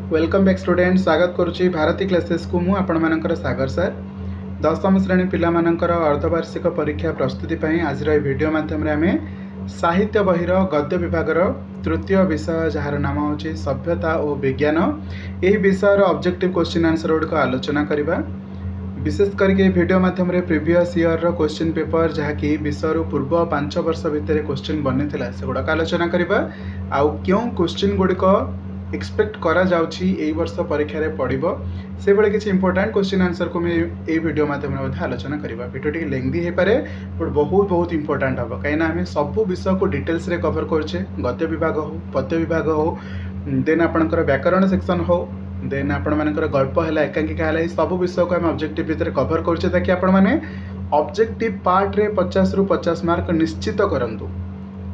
Welcome back student स्वागत करुच्ची Bharti classes को मु आपण मानकर सागर सर दशम श्रेणी पिला मानकर अर्धवार्षिक परीक्षा प्रस्तुति पई आज वीडियो माध्यम रे आमे साहित्य बहिर गद्य विभागर तृतीय विषय जार नाम होची सभ्यता और विज्ञान यही विषय ऑब्जेक्टिव क्वेश्चन आंसर गुड को आलोचना करबा। विशेष करके वीडियो माध्यम रे प्रीवियस ईयर रो क्वेश्चन पेपर जहाँकि विषय पूर्व 5 वर्ष भितर क्वेश्चन बनी से गुड़ाक आलोचना करबा। आउ क्यों क्वेश्चन गुड़िक एक्सपेक्ट करा जाउची एई वर्ष परीक्षा रे पड़िबो से बळे किछि इंपोर्टेंट क्वेश्चन आंसर को मैं ए वीडियो माध्यम रे आलोचना करबा। वीडियो टिक लेंथी हे पारे बट बहुत इंपोर्टेंट हबो काइना हमें सब विषय को डिटेल्स रे कवर करछे। गद्य विभाग हो, पद्य विभाग हो, देन आपनकर व्याकरण सेक्शन हो, देन आपण मानकर गल्प हला, एकांकिका हला, सब विषय को हम ऑब्जेक्टिव भितर कवर करछे ताकि आपण माने ऑब्जेक्टिव पार्ट रे 50 रु 50 मार्क निश्चित करंतु।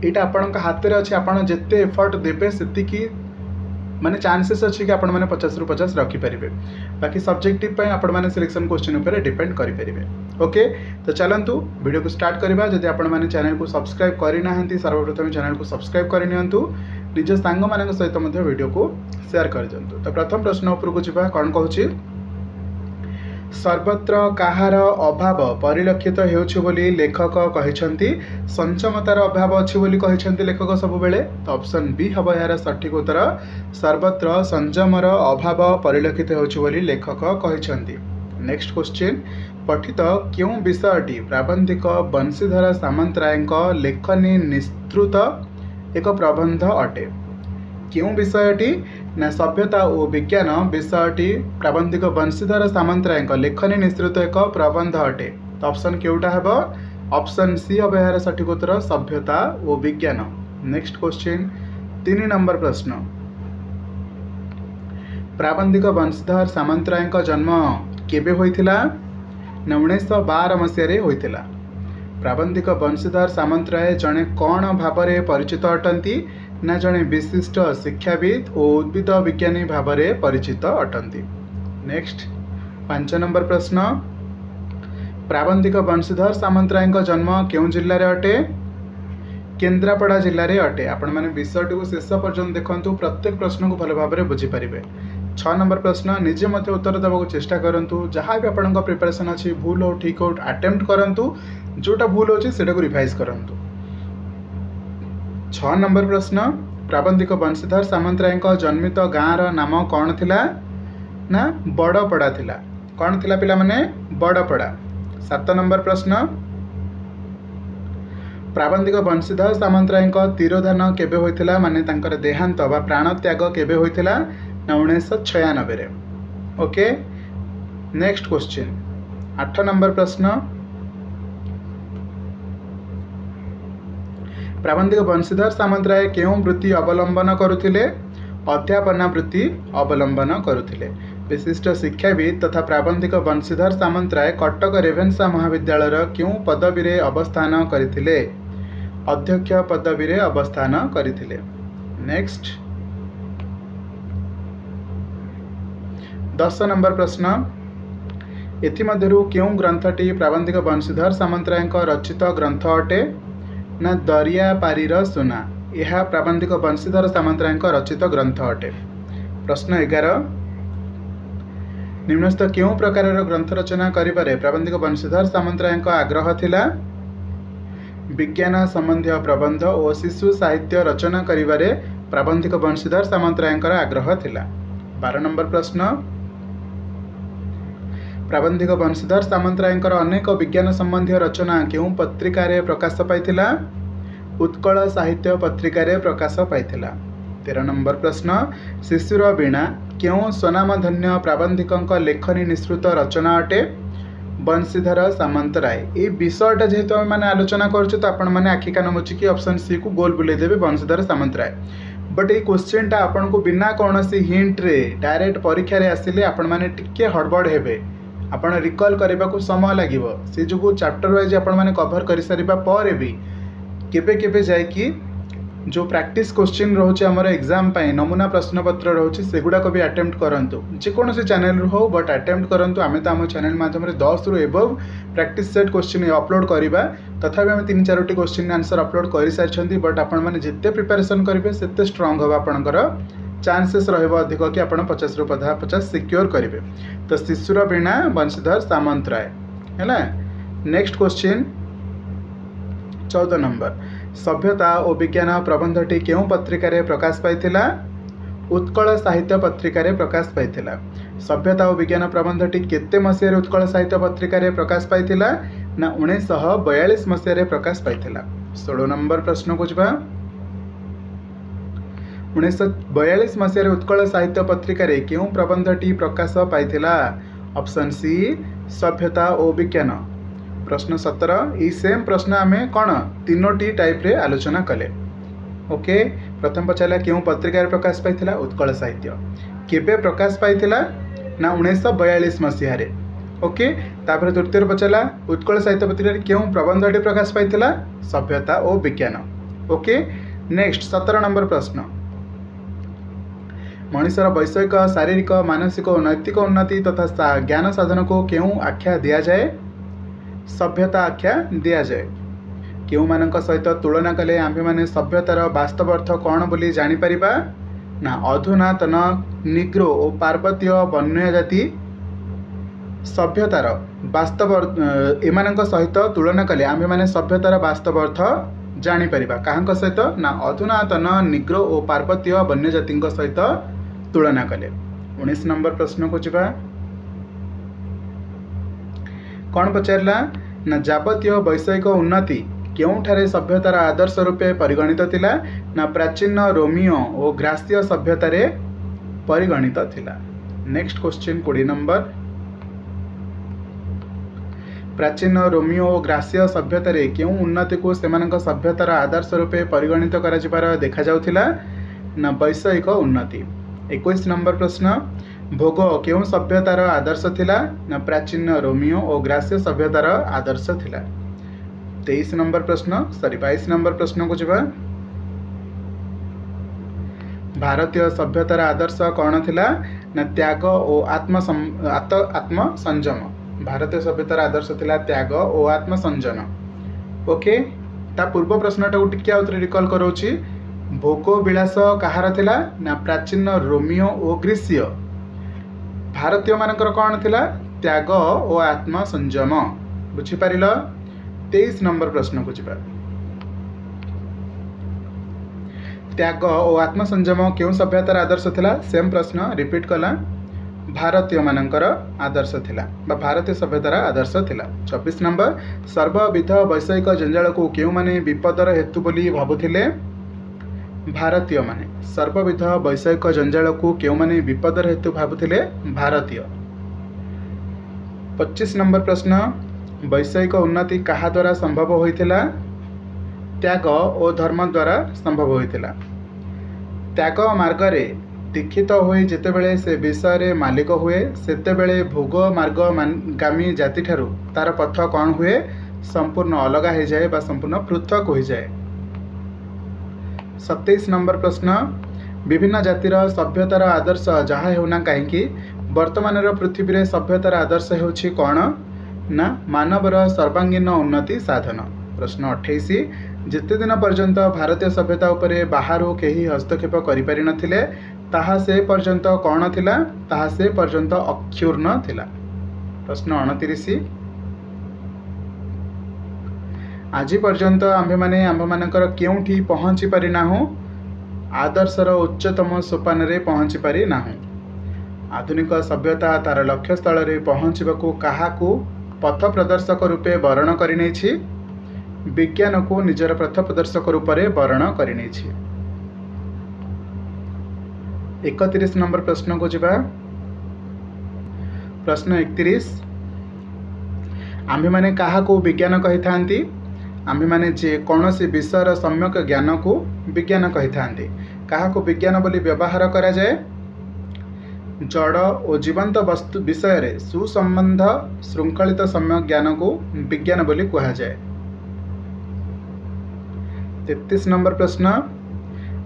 एटा आपनका हाथ रे अछि, आपण जेते एफर्ट देबे सेति की माने चांसेस अच्छी कि आपण माने 50 रु 50 रखी पारिबे। बाकी सब्जेक्टिव पय आपण माने सिलेक्शन क्वेश्चन ऊपर डिपेंड करि पारिबे। ओके, तो चलंतु वीडियो को स्टार्ट करबा। जदि आपण माने चैनल को सब्सक्राइब करि नाहंती सर्वप्रथम चैनल को सब्सक्राइब करि नियंतु, निज सांग मानक सहित मध्ये वीडियो को शेयर कर दियंतु। तो प्रथम प्रश्न ऊपर को जिबा, कोन कहूची सर्वत्र काहार अभाव परिलक्षित हेउछि बोली लेखक कहिसंती, संचमतार अभाव अछि बोली कहिसंती लेखक सब बेले। तो ऑप्शन बी हबो यार सठिक उत्तर, सर्वत्र संयमर अभाव परिलक्षित हेउछि बोली लेखक कहिसंती। नेक्स्ट क्वेश्चन, पठित क्यों विषयटी प्राबंधिक बंशीधर सामंतरायଙ୍କ लेखनी निस्तृत एक प्रबंध अटे। क्यों विषयटी ना सभ्यता और विज्ञान विषयटी प्राबंधिक बंशीधर सामंतरायଙ୍କ लेखनी निस्तृत एक प्रबंध अटे। तो ऑप्शन केउटा हेबो, ऑप्शन सी हबो यार सठिक उत्तर, सभ्यता और विज्ञान। नेक्स्ट क्वेश्चन 3 नंबर प्रश्न, प्राबंधिक बंशीधर सामंतरायଙ୍କ जन्म केबे होइथिला ना 1912 मसिया रे होइथिला। प्राबंधिक बंशीधर सामंतराय जड़े कौन भाव में परिचित अटंती ना जड़े विशिष्ट शिक्षाविद और उद्भिद विज्ञानी भाव में परिचित अटंती। नेक्स्ट 5 नंबर प्रश्न, प्राबंधिक बंशीधर सामंतराय जन्म क्यों जिले में अटे, केन्द्रापड़ा जिले में अटे। आपण मैंने विषयटी को शेष पर्यंत देखंतु, प्रत्येक प्रश्न को भल भाव में बुझीपारे। 6 नंबर प्रश्न, निजे मत उत्तर देवाक चेष्टा करूँ, जहाँ भी आपण प्रिपरेशन अच्छी भूल हो ठीक हो अटेम्प्ट करूँ, जोटा भूल हो सेटा को रिवाइज करूँ। 6 नंबर प्रश्न, प्राबंधिक बंशीधर सामंतराय जन्मित गाँव नाम कौन थिला ना बड़पड़ा थिला। कौन थिला पिला माने बड़पड़ा। 7 नंबर प्रश्न, प्राबंधिक बंशीधर सामंतराय तिरोधान केबे होइथिला माने तांकर देहांत बा प्राण त्याग केबे होइथिला ना 1996 रे। ओके, नेक्स्ट क्वेश्चन 8 नंबर प्रश्न, प्राबंधिक बंशीधर सामंतराय क्यों वृत्ति अवलंबन करुथिले, अध्यापना वृत्ति अवलंबन करुथिले। विशिष्ट शिक्षाविद तथा प्राबंधिक बंशीधर सामंतराय कटक रेभेन्सा महाविद्यालय क्यों पदवी रे अवस्थान करथिले, अध्यक्ष पदवी रे अवस्थान करथिले। नेक्स्ट 10 नंबर प्रश्न, एथिमध्यरु क्यों ग्रंथटी प्राबंधिक बंशीधर सामंतराय रचित ग्रंथ अटे ना दरिया पारीर सुना। यह प्राबंधिक बंशीधर सामंतराय रचित ग्रंथ अटे। प्रश्न 11, निम्नस्थ क्यों प्रकार ग्रंथ रचना करिबारे प्राबंधिक बंशीधर सामंतराय आग्रह थिला, विज्ञान संबंधी प्रबंध और शिशु साहित्य रचना करिबारे प्राबंधिक बंशीधर सामंतराय आग्रह थिला। 12 नंबर प्रश्न, प्राबंधिक बंशीधर सामंतराय अनेक विज्ञान संबंधी रचना क्यों पत्रिका रे प्रकाश पाइथिला, उत्कल साहित्य पत्रिका रे प्रकाश पाइथिला। 13 नंबर प्रश्न, शिशुर वीणा क्यों स्वनामधन्य प्राबंधिक लेखनी निस्तृत रचना अटे, बंशीधर सामंतराय। ये विषयटा जेहेतु आम मैंने आलोचना करुच्छे तो आपण मैंने आखि कान मुचिकी ऑप्शन सी को गोल बुले देवे बंशीधर सामंतराय। बट ये क्वेश्चन टा आपण को बिना कौन सी हिंट रे डायरेक्ट परीक्षा रे आसिले आपण मैंने टिके हड़बड़ हेबे, आपण रिकॉल करबा को समय लागिवो। से जो चैप्टर वाइज आपण मैंने कवर कर सारिबा पर भी केबे केबे जाय कि जो प्रैक्टिस क्वेश्चन रोचे आमर एग्जाम पाई नमूना प्रश्न पत्र रोचे सेगुड़ाक भी अटेम्प्ट करंतु, जेकोसी चैनल हो बट अटेम्प्ट करंतु। आमे तो आम चैनल माध्यम 10 रु above practice set question upload करवा, तथापि आम 3-4टी क्वेश्चन आंसर अपलोड कर सारी। बट आपण मैंने जिते प्रिपेरेसन करेंगे सेते स्ट्रंग हम आपणकर चांसेस रहिबो अधिक कि आपण 50 रु 50 सिक्योर करेंगे। तो शिशुर वीणा बंशीधर सामंतराय है। नेक्स्ट क्वेश्चन 14 नंबर, सभ्यता और विज्ञान प्रबंधटी केउं पत्रिकार प्रकाश पाइथिला? उत्कल साहित्य पत्रिकार प्रकाश पाइथिला। सभ्यता और विज्ञान प्रबंधटी केते मसीह उत्कल साहित्य पत्रिकार प्रकाश पाइथिला? ना 1942 मसीह प्रकाश पाइथिला। 16 नंबर प्रश्न को जवा, 1942 मसीह उत्कल साहित्य पत्रिकार केउं प्रबंधटी प्रकाश पाइथिला? ऑप्शन सी सभ्यता और विज्ञान। प्रश्न 17, ई सेम प्रश्न आम कौन तीनोटी टाइप रे आलोचना कले। ओके, प्रथम पचारा क्यों पत्रिकार प्रकाश पाइथिला? उत्कल साहित्य। केबे प्रकाश पाइथिला? ना 1942 मसीह। ओके, तापर द्वितीय पचारा उत्कल साहित्य पत्रिकार क्यों प्रबंधटी प्रकाश पाइथिला? सभ्यता और विज्ञान। ओके, नेक्स्ट 17 नंबर प्रश्न, मनुष्यर वैषयिक शारीरिक मानसिक और नैतिक उन्नति तथा ज्ञान साधन को क्यों आख्या दिया जाए? सभ्यता आख्या दिया जाए। क्यों मानक सहित तुलना कले आम्भे माने सभ्यतार वास्तव अर्थ कौन बोली जानी परिबा? ना अधुनातन निग्रो और पार्वतीय वन्य जाति सभ्यतार वास्तव एमानक सहित तुलना कले आम्भे माने सभ्यतार वास्तव अर्थ जानी परिबा। काहंक सहित? ना अधुनातन निग्रो और पार्वतीय वन्य जाति सहित तुलना कले। 19 नंबर प्रश्न को जवा, कौन पचारला? ना जावतीय वैषयिक उन्नति केउठारे सभ्यतार आदर्श रूपे परिगणित थिला? ना प्राचीन रोमियो और ग्रासीय सभ्यतार परिगणित थिला। नेक्स्ट क्वेश्चन 20 नंबर, प्राचीन रोमियो और ग्रासीय सभ्यतार केउं उन्नति को सेमानक सभ्यतार आदर्श रूपे परिगणित करा जिबार देखा जाउथिला? ना वैषयिक उन्नति। 21 नंबर प्रश्न, भोग केउं सभ्यतार आदर्श थिला? ना प्राचीन रोमियो और ग्रासीय सभ्यतार आदर्श थिला। 23 नंबर प्रश्न 22 नंबर प्रश्न को जवा, भारतीय सभ्यतार आदर्श कौन थिला? ना त्याग और आत्मसंयम। भारतीय सभ्यतार आदर्श थिला त्याग और आत्मसंयम। ओके, ता पूर्व प्रश्नटा को टिके आउथरे रिकॉल करोची। भोग विलास कहार थिला? ना प्राचीन रोमियो और ग्रीसीय। भारतीय मानकर कौन थिला? त्याग और आत्मसंयम। बुझी पारिल? 23 नंबर प्रश्न को जवा, त्याग और आत्मसंयम क्यों सभ्यतार आदर्श थिला? सेम प्रश्न रिपीट कला। भारतीय मानकर आदर्श थिला बा भारतीय सभ्यतार आदर्श थिला। 24 नंबर, सर्वविध वैषयिक जंजाल को क्यों माने विपदर हेतु बोली भाबुथिले? भारतीय माने। सर्वविध वैषयिक जंजाल को क्यों माने विपदर हेतु भाबुथिले? भारतीय। 25 नंबर प्रश्न, वैषयिक उन्नति कहा द्वारा संभव होइथिला? त्याग और धर्म द्वारा संभव होइथिला। त्याग मार्ग रे दीक्षित होई जेतेबेले से विषय रे मालिक हुए सेतेबेले भोग मार्गगामी जाति ठारू तार पथ कौन हुए? संपूर्ण अलग हो जाए बा संपूर्ण पृथक हो जाए। 27 नंबर प्रश्न, विभिन्न जातिर सभ्यतार आदर्श जहाँ होना कहीं वर्तमान पृथ्वी रे सभ्यतार आदर्श होछि कौन? ना मानवर सर्वांगीन उन्नति साधन। प्रश्न 28, जिते दिन पर्यंत भारतीय सभ्यता उपरे बाहर केही हस्तक्षेप करि पारि नथिले ताहा से पर्यंत कौन थिला? ताहा से पर्यंत अक्षुर्ण थिला। प्रश्न 29, आज पर्यंत आम्भे माने आम्भ मानकर केउठी पहुँची पारि नाहु? आदर्शर उच्चतम सोपान रे पहुँची पारि नाहु। आधुनिक सभ्यता तार लक्ष्य स्थल रे पहुँचबाकू काहाकू पथ प्रदर्शक रूपे वर्ण करिनेछि? विज्ञान को निजर पथ प्रदर्शक रूप से वर्ण करिनेछि। 31 नंबर प्रश्न को जवा, प्रश्न 31, आम्भे माने काहाकू विज्ञान कहि थांती? आम्भे माने जे कौनसी विषयर सम्यक ज्ञान को विज्ञान कहि थांती। काहाकू विज्ञान बोली व्यवहार करा जाए? जड़ और जीवंत वस्तु विषय रे सुसंबंध श्रृंखलित सम्यक ज्ञान को विज्ञान बोली कहा जाए। 33 नंबर प्रश्न,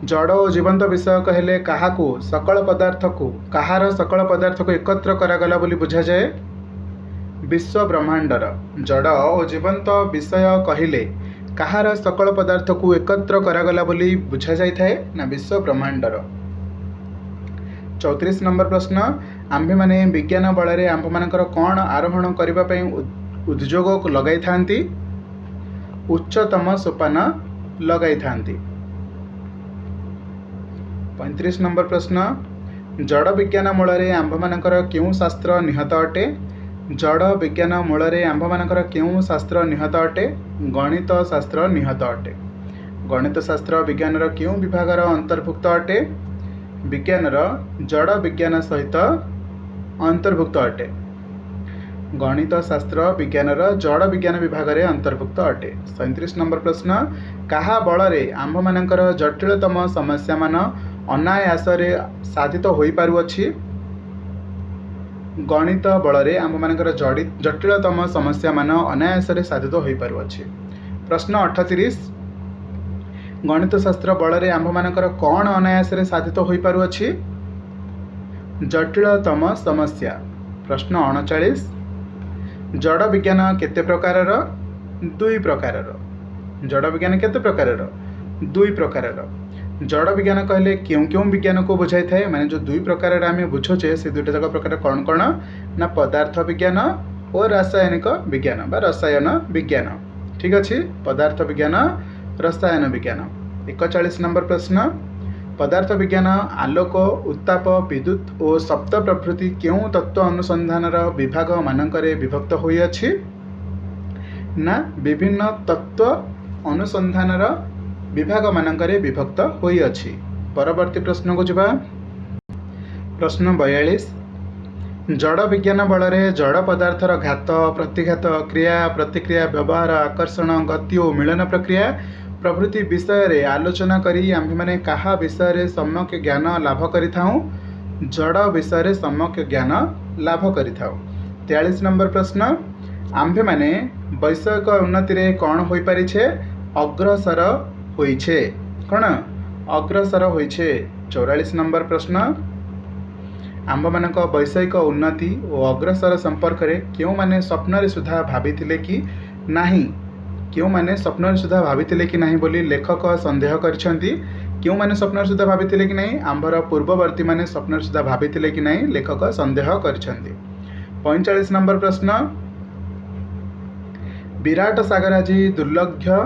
जड़ और जीवंत विषय कहले काहाकू सकल पदार्थ को कहार सकल पदार्थ को एकत्र करागला बोली बुझा जाए? विश्व ब्रह्मांडर। जड़ और जीवंत विषय कहले कहार सकल पदार्थ को एकत्र करागला बोली बुझा जाए? ना विश्व ब्रह्मांडर। 34 नंबर प्रश्न आंभे माने विज्ञान बल रे आंभ मानकर कौन आरोहण करबा पई उद्योग लगाई थांती उच्चतम सोपान लगाई थांती। 35 नंबर प्रश्न जड़ विज्ञान मूल रे आंभ मानकर केउ शास्त्र निहत अटे जड़ विज्ञान मूल रे आंभ मानकर केउ शास्त्र निहत अटे गणित शास्त्र निहत अटे। गणित शास्त्र विज्ञान केउ विभाग अंतर्भुक्त अटे विज्ञान जड़ विज्ञान सहित अंतर्भुक्त अटे। गणित शास्त्र विज्ञान जड़ विज्ञान विभाग रे अंतर्भुक्त अटे। 37 नंबर प्रश्न कहा बल रे आंभ मानकर जटिलतम समस्या मान अनायास रे साधित होई पारुअछि गणित बल रे आंभ मानकर जटिलतम समस्या मान अनायास रे साधित होई पारुअछि। प्रश्न 38 गणित शास्त्र बल रे आंभ मानकर कौन अनायास रे साधित होई पारुअछि जटिलतम समस्या। प्रश्न 39 जड़ विज्ञान केते प्रकारर दुई प्रकारर जड़ विज्ञान केते प्रकारर दुई प्रकारर। जड़ विज्ञान कहले क्यों क्यों विज्ञान को बुझाई थाए माने जो दुई प्रकार आम बुझुचे से दुईटा जाक प्रकार कौन कौन ना पदार्थ विज्ञान और रासायनिक विज्ञान बा रसायन विज्ञान। ठीक अच्छे पदार्थ विज्ञान रसायन विज्ञान। 41 नंबर प्रश्न पदार्थ विज्ञान आलोक उत्ताप विद्युत और सप्त प्रभृति क्यों तत्व अनुसंधान विभाग मानकरे विभक्त होई अछि ना विभिन्न तत्व अनुसंधान विभाग मानकरे विभक्त होई अछि। परवर्ती प्रश्न को जबा प्रश्न 42 जड़ विज्ञान बल रे जड़ पदार्थर घात प्रतिघात क्रिया प्रतिक्रिया व्यवहार आकर्षण गति और मिलन प्रक्रिया प्रभृति विषय रे आलोचना करी आम्भे माने कहा विषय रे सम्यक ज्ञान लाभ करिथाऊ जड़ विषय रे सम्यक ज्ञान लाभ करिथाऊ। 43 नंबर प्रश्न आम्भे माने वैषयिक उन्नति रे कौन होई परिछे अग्रसर होइछे कौन अग्रसर होइछे। 44 नंबर प्रश्न आम्भ मानक वैषयिक उन्नति और अग्रसर संपर्क रे क्यों माने स्वप्न रे सुधा भाबिथिले कि नाही क्यों माने स्वप्न रे सुधा भाबिथिले कि नाही बोली लेखक संदेह करछंती क्यों माने स्वप्न रे सुधा भाबिथिले कि नाही आंभर पूर्ववर्ती माने स्वप्न रे सुधा भाबिथिले कि नाही लेखक संदेह करछंती। 45 नंबर प्रश्न विराट सागर आदि दुर्लभ्य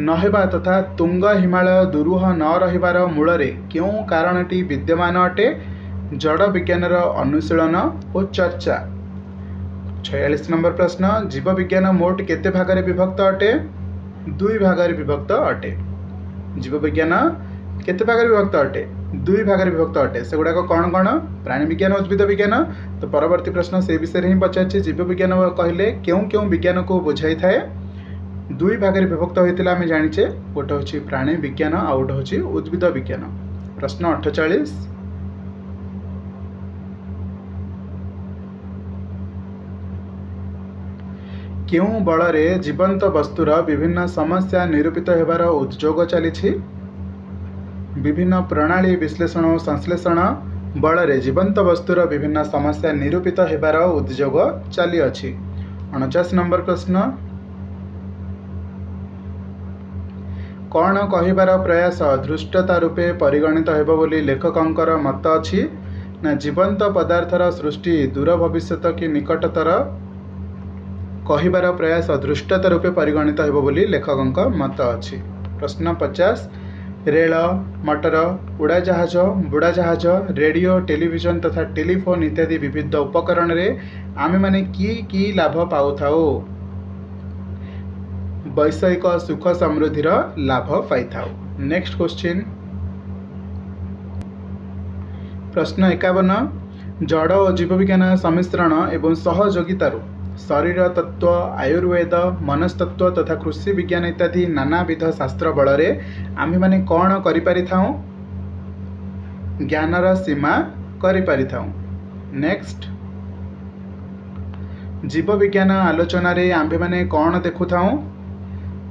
नहेबा तथा तुंग हिमालय दुरूह न रहिबार मूल रे क्यों कारणटी विद्यमान अटे जड़ विज्ञान अनुशीलन और चर्चा। 46 नंबर प्रश्न जीव विज्ञान मोट केते भागरे विभक्त अटे दुई भागरे विभक्त अटे। जीव विज्ञान केते भागरे विभक्त अटे दुई भागरे विभक्त अटे से गुड़ाक कौन कौन प्राणी विज्ञान उद्भिद विज्ञान। तो परवर्ती प्रश्न से विषय ही पचार जीव विज्ञान कहले क्यों क्यों विज्ञान को बुझाई थाए दुई भागरे विभक्त होता आम जाचे गोटे हूँ प्राणी विज्ञान आ गोटे हूँ उद्भिद विज्ञान। प्रश्न 48 क्यों बल रे जीवंत वस्तुर विभिन्न समस्या निरूपित हेबार उद्योग चली विभिन्न प्रणाली विश्लेषण और संश्लेषण बल रे जीवंत वस्तुर विभिन्न समस्या निरूपित हेबार उद्योग चली अछि। 49 नंबर प्रश्न कौन कहिबार प्रयास धृष्टता रूपे परिगणित हेबो बोली लेखकंकर मत अछि ना जीवंत पदार्थर सृष्टि दूर भविष्यत कि निकटतर कहिबार प्रयास दृष्टता रूपे परिगणित हेबो बोली लेखकंक मत अछि। प्रश्न 50 रेल मोटर उड़ाजहाज बुड़ाजहाज रेडियो टेलीविजन तथा टेलीफोन इत्यादि विविध उपकरण रे आमे माने की लाभ पाउ थाओ वैषयिक सुख समृद्धिर लाभ पाई थाओ। नेक्स्ट क्वेश्चन प्रश्न 51 जड़ और जीव विज्ञान सम्मिश्रण एवं सहयोगितारू शरीर तत्व आयुर्वेद मनस्तत्व तथा कृषि विज्ञान इत्यादि नानाविध शास्त्र बल रे आम्भे माने कौन करि पारि थाउ ज्ञानर सीमा करि पारि थाउ। नेक्स्ट जीव विज्ञान आलोचना रे आम्भे माने कौन देखु थाउ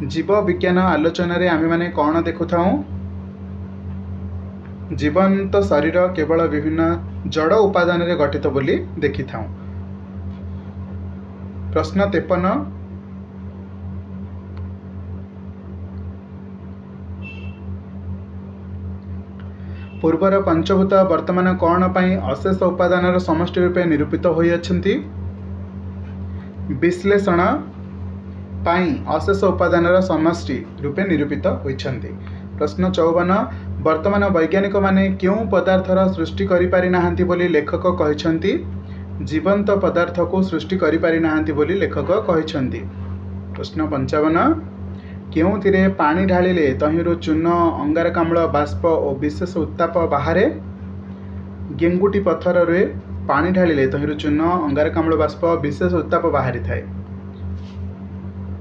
जीव विज्ञान आलोचना रे आम्भे माने कौन देखु थाउ जीवंत शरीर केवल विभिन्न जड़ उपादान रे गठित बोली देखि थाउ। प्रश्न 53 पूर्वर पंचभूत वर्तमान कौन पाई अशेष उपादान समष्टि रूपे निरूपित होइअछन्ति। विश्लेषण पाई अशेष उपादान समष्टि रूपे निरूपित होइछन्ति। प्रश्न 54 वर्तमान वैज्ञानिक माने क्यों पदार्थर सृष्टि करि पारि नाहांती बोली लेखक कहिछन्ति। जीवंत पदार्थ को सृष्टि करि पारि नाहांती बोली लेखक कहिछन्ति। प्रश्न 55 केउथिरे पानी ढालिले तहिरु चूर्ण अंगारकाम्ल बाष्प और विशेष उत्ताप बाहरे। गेंगुटी पत्थर रे पानी ढालिले तहिरु चूर्ण अंगारकाम्ल बाष्प विशेष उत्ताप बाहरी थाए।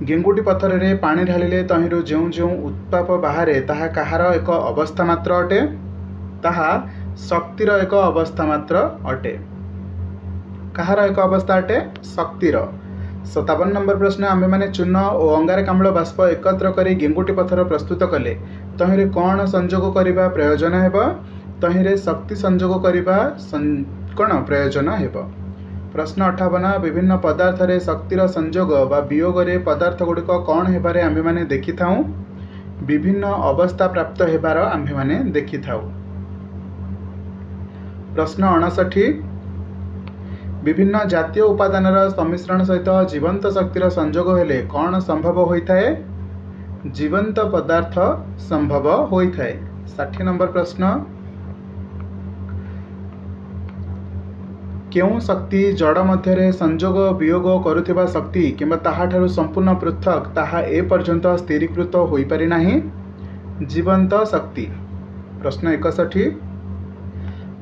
गेंगुटी पत्थर रे पानी ढालिले तहिरु जो जो उत्ताप बाहरे ताहा कहार एक अवस्था मात्र अटे। ताहा शक्तिर एक अवस्था मात्र अटे। कहार एक अवस्था अटे शक्तिर। 57 नंबर प्रश्न आमे माने चूर्ण और अंगारकाम्ल बाष्प एकत्र करी गेंगुटी पत्थर प्रस्तुत कले तहिरे कौन संजोग करिबा प्रयोजन हेबो। तहिरे शक्ति संजोग करिबा कौन प्रयोजन हेबो। प्रश्न 58 विभिन्न पदार्थ रे शक्तिर संजोग बा वियोग रे पदार्थ गुड़िक कौन हेबारे आमे माने देखि थाउ। विभिन्न अवस्था प्राप्त हेबार आमे माने देखि थाउ। प्रश्न 59 विभिन्न जातीय उपादानर सम्मिश्रण सहित जीवंत शक्तिर संजोग हेले कौन संभव होइथाए। जीवंत पदार्थ संभव होइथाए। 60 नंबर प्रश्न क्यों शक्ति जड़ मध्य संजोग वियोग करुथिबा शक्ति किंबा ताहाठारु संपूर्ण पृथक ताहा ए पर्यंत स्थिरीकृत होई पारि नाही। जीवंत शक्ति। प्रश्न 61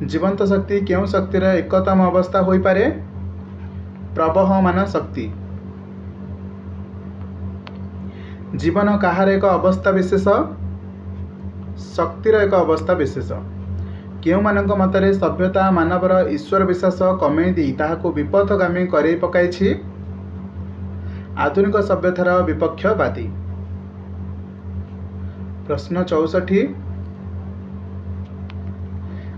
जीवंत शक्ति क्यों शक्तिर एकतम अवस्था होई पारे। प्रवहमान शक्ति। जीवन कहार एक अवस्था विशेष। शक्तिर एक अवस्था विशेष। केउ मानक मतरे सभ्यता मानवर ईश्वर विश्वास कमेई दी ताहाको विपथगामी करई पकाइछि। आधुनिक सभ्यतार विपक्षवादी। प्रश्न 64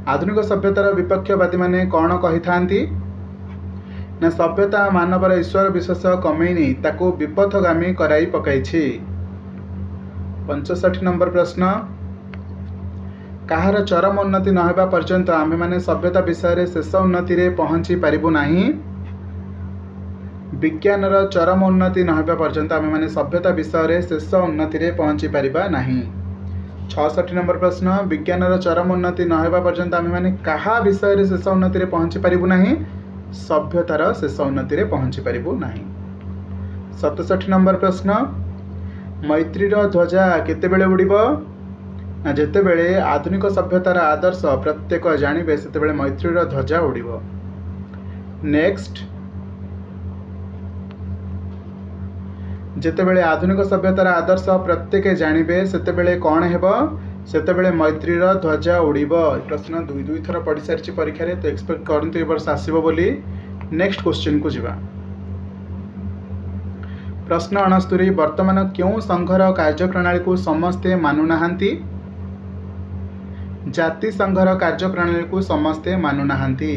आधुनिक सभ्यतार विपक्षवादी माने कौन कहि थांती ना सभ्यता मानवर ईश्वर विश्वास कमेई नहीं ताको विपथगामी कराई पकाइछि। 65 नंबर प्रश्न कहार चरम उन्नति नहेबा पर्यंत आमे माने सभ्यता विषय रे शेष उन्नति रे पहुंची पारिबु नाही। विज्ञानर चरम उन्नति नहेबा पर्यंत आमे माने सभ्यता विषय रे शेष उन्नति रे पहुंची पारिबा नाही। 66 नंबर प्रश्न विज्ञानर चरम उन्नति नहेबा पर्यंत आमे माने कहा विषय रे शेष उन्नति रे पहुंची पारिबु नाही। सभ्यतार शेष उन्नति रे पहुंची पारिबु नाही। 67 नंबर प्रश्न मैत्रीर ध्वजा केतेबेले उड़िबो ना जेतेबेले आधुनिक सभ्यतार आदर्श प्रत्येक जानिबे सेतेबेले मैत्रीर ध्वजा उड़िबो। नेक्स्ट जेतेबेले आधुनिक सभ्यतार आदर्श प्रत्येक जानिबे सेतेबेले कौन हेबो सेतेबेले मैत्रीर ध्वजा उड़िबो। प्रश्न 2 थर पढ़ी सारी परीक्षा रे तो एक्सपेक्ट करंतु ए वर्ष आसीबो बोली। नेक्स्ट क्वेश्चन को जिबा। प्रश्न 69 वर्तमान क्यों संघर कार्यप्रणाली को समस्ते मानु नाहांती। जाति संघर कार्यप्रणाली को समस्ते मानु नाहांती।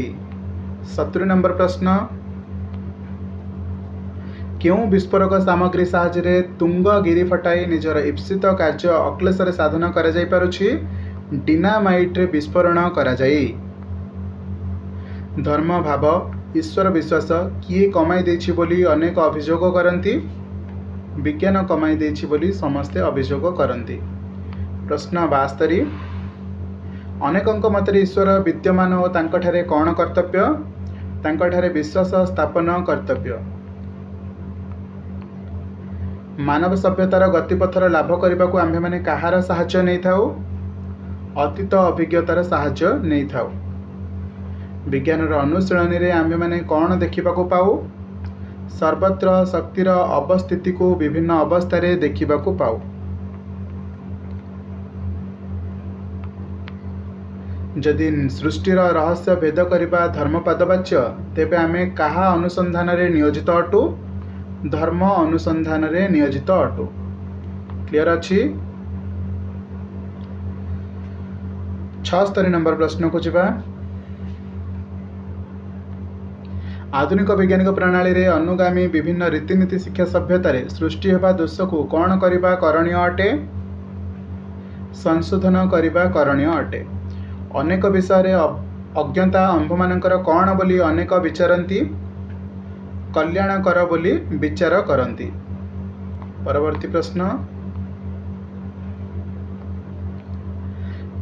70 नंबर प्रश्न क्यों विस्फोरक सामग्री साहाय्य तुंग गिरी फटाई निजर ईप्सित कार्य अक्लेशरे साधन करा जाई पारुछि। डिनामाइट रे विस्फोरण करा जाई। धर्म भाव ईश्वर विश्वास किए कमाई देछि बोली अनेक अभियोग करती। विज्ञान कमाई देछि बोली समस्ते अभियोग करती। प्रश्न 72 अनेकंक मतरे ईश्वर विद्यमान और तांकठारे कौन कर्तव्य। तांकठारे विश्वास स्थापन कर्तव्य। मानव सभ्यतार गतिपथर लाभ करने को आम्भे माने कहार साहाय्य नहीं थाउ। अतीत अभिज्ञतार साहाय्य नहीं थाउ। विज्ञानर अनुशीलनी रे आम्भे माने कौन देखा पाऊ। सर्वत्र शक्तिर अवस्थिति को विभिन्न अवस्था रे देखा पाऊ। जदि सृष्टिर रहस्य भेद करने धर्मपादवाच्य तेबे आमे कहा अनुसंधान रे नियोजित अटु। धर्म अनुसंधान रे नियोजित अटु। क्लियर अछि। 76 नंबर प्रश्न को जिबा। आधुनिक वैज्ञानिक प्रणाली रे अनुगामी विभिन्न रीतिनीति शिक्षा सभ्यता रे सृष्टि हेबा दोष को कौन करिबा करणीय अटे। संशोधन करिबा करणीय अटे। ଅନେକ ବିଷୟରେ ଅଜ୍ଞତା ଆମ୍ଭମାନଙ୍କର କ'ଣ ବୋଲି ଅନେକ ବିଚାରନ୍ତି, କଲ୍ୟାଣକର ବୋଲି ବିଚାର କରନ୍ତି। ପରବର୍ତ୍ତୀ ପ୍ରଶ୍ନ,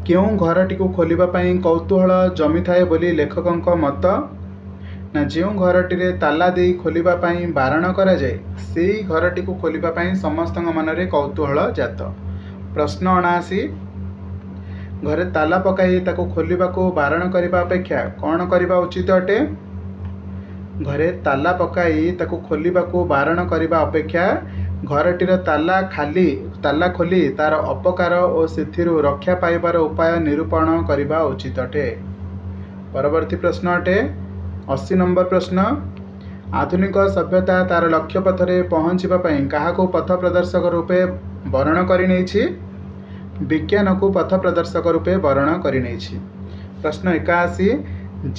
କେଉଁ ଘରଟିକୁ ଖୋଲିବା ପାଇଁ କୌତୂହଳ ଜମିଥାଏ ବୋଲି ଲେଖକଙ୍କ ମତ? ନା ଯେଉଁ ଘରଟିରେ ତାଲା ଦେଇ ଖୋଲିବା ପାଇଁ ବାରଣ କରାଯାଏ ସେହି ଘରଟିକୁ ଖୋଲିବା ପାଇଁ ସମସ୍ତଙ୍କ ମନରେ କୌତୂହଳ ଜାତ। ପ୍ରଶ୍ନ 79, ଘରେ ତାଲା ପକାଇ ତାକୁ ଖୋଲିବାକୁ ବାରଣ କରିବା ଅପେକ୍ଷା କ'ଣ କରିବା ଉଚିତ ଅଟେ? ଘରେ ତାଲା ପକାଇ ତାକୁ ଖୋଲିବାକୁ ବାରଣ କରିବା ଅପେକ୍ଷା ଘରଟିର ତାଲା ଖୋଲି ତାର ଅପକାର ଓ ସେଥିରୁ ରକ୍ଷା ପାଇବାର ଉପାୟ ନିରୂପଣ କରିବା ଉଚିତ ଅଟେ। ପରବର୍ତ୍ତୀ ପ୍ରଶ୍ନ ଅଟେ 80 ନମ୍ବର ପ୍ରଶ୍ନ, ଆଧୁନିକ ସଭ୍ୟତା ତାର ଲକ୍ଷ୍ୟ ପଥରେ ପହଞ୍ଚିବା ପାଇଁ କାହାକୁ ପଥ ପ୍ରଦର୍ଶକ ରୂପେ ବରଣ କରିନେଇଛି? ବିଜ୍ଞାନକୁ ପଥ ପ୍ରଦର୍ଶକ ରୂପେ ବରଣ କରିନେଇଛି। ପ୍ରଶ୍ନ 81,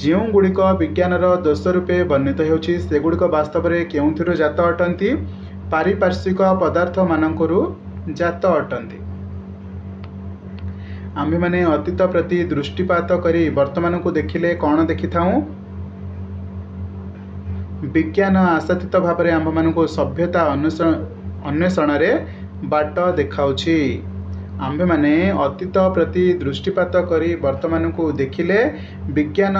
ଯେଉଁଗୁଡ଼ିକ ବିଜ୍ଞାନର ଦୋଷ ରୂପେ ବର୍ଣ୍ଣିତ ହେଉଛି ସେଗୁଡ଼ିକ ବାସ୍ତବରେ କେଉଁଥିରୁ ଜାତ ଅଟନ୍ତି? ପାରିପାର୍ଶ୍ୱିକ ପଦାର୍ଥମାନଙ୍କରୁ ଜାତ ଅଟନ୍ତି। ଆମ୍ଭେମାନେ ଅତୀତ ପ୍ରତି ଦୃଷ୍ଟିପାତ କରି ବର୍ତ୍ତମାନକୁ ଦେଖିଲେ କ'ଣ ଦେଖିଥାଉ? ବିଜ୍ଞାନ ଆଶାତୀତ ଭାବରେ ଆମ୍ଭମାନଙ୍କୁ ସଭ୍ୟତା ଅନ୍ୱେଷଣରେ ବାଟ ଦେଖାଉଛି। ଆମ୍ଭେମାନେ ଅତୀତ ପ୍ରତି ଦୃଷ୍ଟିପାତ କରି ବର୍ତ୍ତମାନକୁ ଦେଖିଲେ ବିଜ୍ଞାନ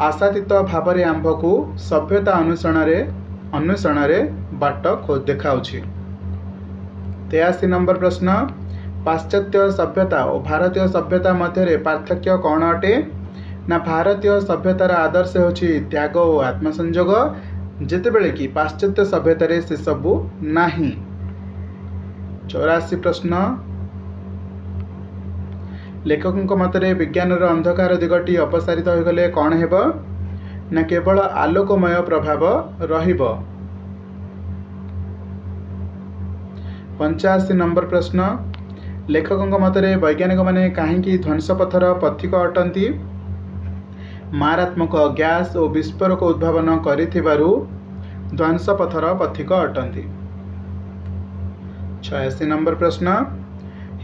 ଆଶାତୀତ ଭାବରେ ଆମ୍ଭକୁ ସଭ୍ୟତା ଅନ୍ୱେଷଣରେ ବାଟ ଦେଖାଉଛି। 83 ନମ୍ବର ପ୍ରଶ୍ନ, ପାଶ୍ଚାତ୍ୟ ସଭ୍ୟତା ଓ ଭାରତୀୟ ସଭ୍ୟତା ମଧ୍ୟରେ ପାର୍ଥକ୍ୟ କ'ଣ ଅଟେ? ନା ଭାରତୀୟ ସଭ୍ୟତାର ଆଦର୍ଶ ହେଉଛି ତ୍ୟାଗ ଓ ଆତ୍ମସଂଯୋଗ, ଯେତେବେଳେ କି ପାଶ୍ଚାତ୍ୟ ସଭ୍ୟତାରେ ସେସବୁ ନାହିଁ। 84 ପ୍ରଶ୍ନ, ଲେଖକଙ୍କ ମତରେ ବିଜ୍ଞାନର ଅନ୍ଧକାର ଦିଗଟି ଅପସାରିତ ହୋଇଗଲେ କ'ଣ ହେବ? ନା କେବଳ ଆଲୋକମୟ ପ୍ରଭାବ ରହିବ। 85 ନମ୍ବର ପ୍ରଶ୍ନ, ଲେଖକଙ୍କ ମତରେ ବୈଜ୍ଞାନିକମାନେ କାହିଁକି ଧ୍ୱଂସପଥର ପଥିକ ଅଟନ୍ତି? ମାରାତ୍ମକ ଗ୍ୟାସ୍ ଓ ବିସ୍ଫୋରକ ଉଦ୍ଭାବନ କରିଥିବାରୁ ଧ୍ୱଂସପଥର ପଥିକ ଅଟନ୍ତି। 86 ନମ୍ବର ପ୍ରଶ୍ନ,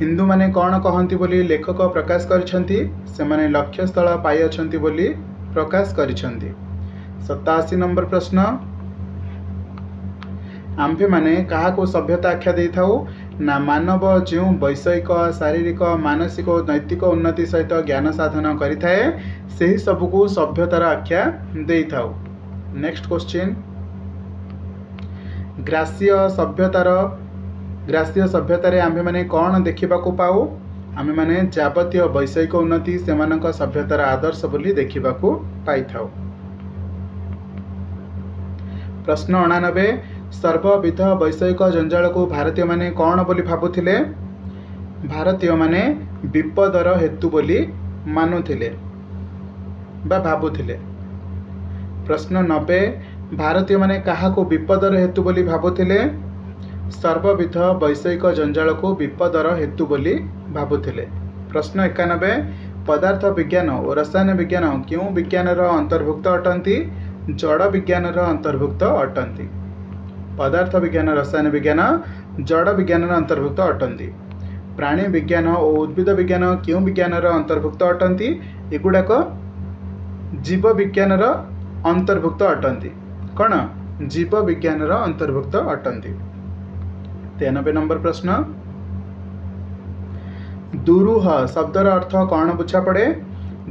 ହିନ୍ଦୁମାନେ କ'ଣ କହନ୍ତି ବୋଲି ଲେଖକ ପ୍ରକାଶ କରିଛନ୍ତି? ସେମାନେ ଲକ୍ଷ୍ୟସ୍ଥଳ ପାଇଅଛନ୍ତି ବୋଲି ପ୍ରକାଶ କରିଛନ୍ତି। 87 ନମ୍ବର ପ୍ରଶ୍ନ, ଆମ୍ଭେମାନେ କାହାକୁ ସଭ୍ୟତା ଆଖ୍ୟା ଦେଇଥାଉ? ନା ମାନବ ଯେଉଁ ବୈଷୟିକ, ଶାରୀରିକ, ମାନସିକ ଓ ନୈତିକ ଉନ୍ନତି ସହିତ ଜ୍ଞାନ ସାଧନ କରିଥାଏ ସେହି ସବୁକୁ ସଭ୍ୟତାର ଆଖ୍ୟା ଦେଇଥାଉ। ନେକ୍ସଟ କ୍ୱେଶ୍ଚିନ୍, ଗ୍ରାସ୍ୟ ସଭ୍ୟତାରେ ଆମ୍ଭେମାନେ କ'ଣ ଦେଖିବାକୁ ପାଉ? ଆମ୍ଭେମାନେ ଯାବତୀୟ ବୈଷୟିକ ଉନ୍ନତି ସେମାନଙ୍କ ସଭ୍ୟତାର ଆଦର୍ଶ ବୋଲି ଦେଖିବାକୁ ପାଇଥାଉ। ପ୍ରଶ୍ନ 89, ସର୍ବବିଧ ବୈଷୟିକ ଜଞ୍ଜାଳକୁ ଭାରତୀୟମାନେ କ'ଣ ବୋଲି ଭାବୁଥିଲେ? ଭାରତୀୟମାନେ ବିପଦର ହେତୁ ବୋଲି ମାନୁଥିଲେ ବା ଭାବୁଥିଲେ। ପ୍ରଶ୍ନ 90, ଭାରତୀୟମାନେ କାହାକୁ ବିପଦର ହେତୁ ବୋଲି ଭାବୁଥିଲେ? ସର୍ବବିଧ ବୈଷୟିକ ଜଞ୍ଜାଳକୁ ବିପଦର ହେତୁ ବୋଲି ଭାବୁଥିଲେ। ପ୍ରଶ୍ନ 91, ପଦାର୍ଥ ବିଜ୍ଞାନ ଓ ରସାୟନ ବିଜ୍ଞାନ କେଉଁ ବିଜ୍ଞାନର ଅନ୍ତର୍ଭୁକ୍ତ ଅଟନ୍ତି? ଜଡ଼ ବିଜ୍ଞାନର ଅନ୍ତର୍ଭୁକ୍ତ ଅଟନ୍ତି। ପଦାର୍ଥ ବିଜ୍ଞାନ, ରସାୟନ ବିଜ୍ଞାନ ଜଡ଼ ବିଜ୍ଞାନର ଅନ୍ତର୍ଭୁକ୍ତ ଅଟନ୍ତି। ପ୍ରାଣୀ ବିଜ୍ଞାନ ଓ ଉଦ୍ଭିଦ ବିଜ୍ଞାନ କେଉଁ ବିଜ୍ଞାନର ଅନ୍ତର୍ଭୁକ୍ତ ଅଟନ୍ତି? ଏଗୁଡ଼ାକ ଜୀବ ବିଜ୍ଞାନର ଅନ୍ତର୍ଭୁକ୍ତ ଅଟନ୍ତି। କ'ଣ? ଜୀବ ବିଜ୍ଞାନର ଅନ୍ତର୍ଭୁକ୍ତ ଅଟନ୍ତି। 93 ନମ୍ବର ପ୍ରଶ୍ନ, ଦୁରୂହ ଶବ୍ଦର ଅର୍ଥ କ'ଣ ବୁଝାପଡ଼େ?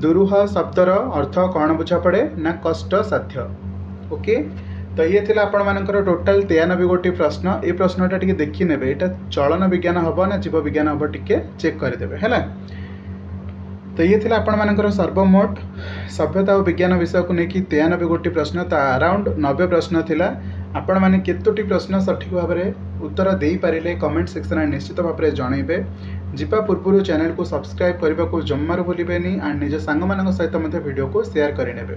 ଦୁରୂହ ଶବ୍ଦର ଅର୍ଥ କ'ଣ ବୁଝାପଡ଼େ? ନା କଷ୍ଟସାଧ୍ୟ। ଓକେ, ତ ଇଏ ଥିଲା ଆପଣମାନଙ୍କର ଟୋଟାଲ୍ 93 ଗୋଟି ପ୍ରଶ୍ନ। ଏ ପ୍ରଶ୍ନଟା ଟିକେ ଦେଖିନେବେ, ଏଇଟା ଚଳନ ବିଜ୍ଞାନ ହେବ ନା ଜୀବ ବିଜ୍ଞାନ ହେବ ଟିକେ ଚେକ୍ କରିଦେବେ ହେଲା। ତ ଇଏ ଥିଲା ଆପଣମାନଙ୍କର ସର୍ବମୋଟ ସଭ୍ୟତା ଓ ବିଜ୍ଞାନ ବିଷୟକୁ ନେଇକି 93 ଗୋଟି ପ୍ରଶ୍ନ। ତ ଆରାଉଣ୍ଡ 90 ପ୍ରଶ୍ନ ଥିଲା। ଆପଣମାନେ କେତୋଟି ପ୍ରଶ୍ନ ସଠିକ୍ ଭାବରେ ଉତ୍ତର ଦେଇପାରିଲେ କମେଣ୍ଟ ସେକ୍ସନରେ ନିଶ୍ଚିତ ଭାବରେ ଜଣାଇବେ। ଯିବା ପୂର୍ବରୁ ଚ୍ୟାନେଲକୁ ସବସ୍କ୍ରାଇବ୍ କରିବାକୁ ଜମାରୁ ଭୁଲିବେନି ଆଣ୍ଡ ନିଜ ସାଙ୍ଗମାନଙ୍କ ସହିତ ମଧ୍ୟ ଭିଡ଼ିଓକୁ ସେୟାର କରିନେବେ।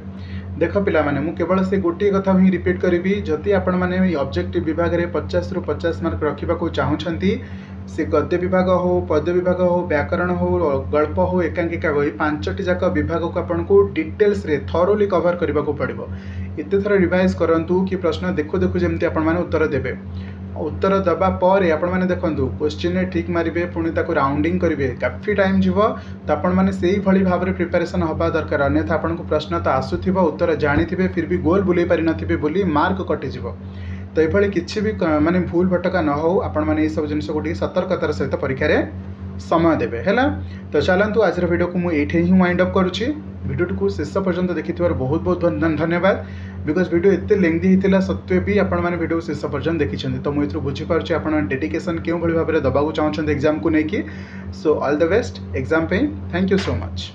ଦେଖ ପିଲାମାନେ, ମୁଁ କେବଳ ସେ ଗୋଟିଏ କଥା ହିଁ ରିପିଟ୍ କରିବି, ଯଦି ଆପଣମାନେ ଏହି ଅବଜେକ୍ଟିଭ ବିଭାଗରେ 50ରୁ 50 ମାର୍କ ରଖିବାକୁ ଚାହୁଁଛନ୍ତି, ସେ ଗଦ୍ୟ ବିଭାଗ ହେଉ, ପଦ୍ୟ ବିଭାଗ ହେଉ, ବ୍ୟାକରଣ ହେଉ, ଗଳ୍ପ ହେଉ, ଏକାଙ୍କିକା ହେଉ, ଏହି 5ଟି ଯାକ ବିଭାଗକୁ ଆପଣଙ୍କୁ ଡିଟେଲ୍ସରେ ଥରୋଲି କଭର କରିବାକୁ ପଡ଼ିବ। ଏତେ ଥର ରିଭାଇଜ୍ କରନ୍ତୁ କି ପ୍ରଶ୍ନ ଦେଖୁ ଦେଖୁ ଯେମିତି ଆପଣମାନେ ଉତ୍ତର ଦେବେ। उत्तर दबा पर आपण मैंने देखो क्वेश्चन में ठीक मारे पुणी राउंडिंग करेंगे काफी टाइम जीव तो आपण मैंने से भाई भाव में प्रिपेरेसन हवा दरकार अन्यथा आपको प्रश्न तो आसूब उत्तर जानी फिर भी गोल बुले पारि नथिबे बोली मार्क कटिଯିव तो ये किसी भी माने भूल भटका न हो आपण मैंने सब जिन को सतर्कतार सहित परीक्षा समय देवे है। तो चलतु आज वीडियो को मुझे ही वाइंड अप करुच्ची वीडियो को शेष पर्यंत देखि बहुत बहुत धन्यवाद बिकज वीडियो एत लेंथी होता सत्वे भी आपण मैंने वीडियो शेष पर्यंत देखी तो मुझे बुझीपारे आप डेडिकेशन क्यों भाव में दबाक चाहते एग्जाम को लेकिन so all the best exam पे थैंक यू सो मच।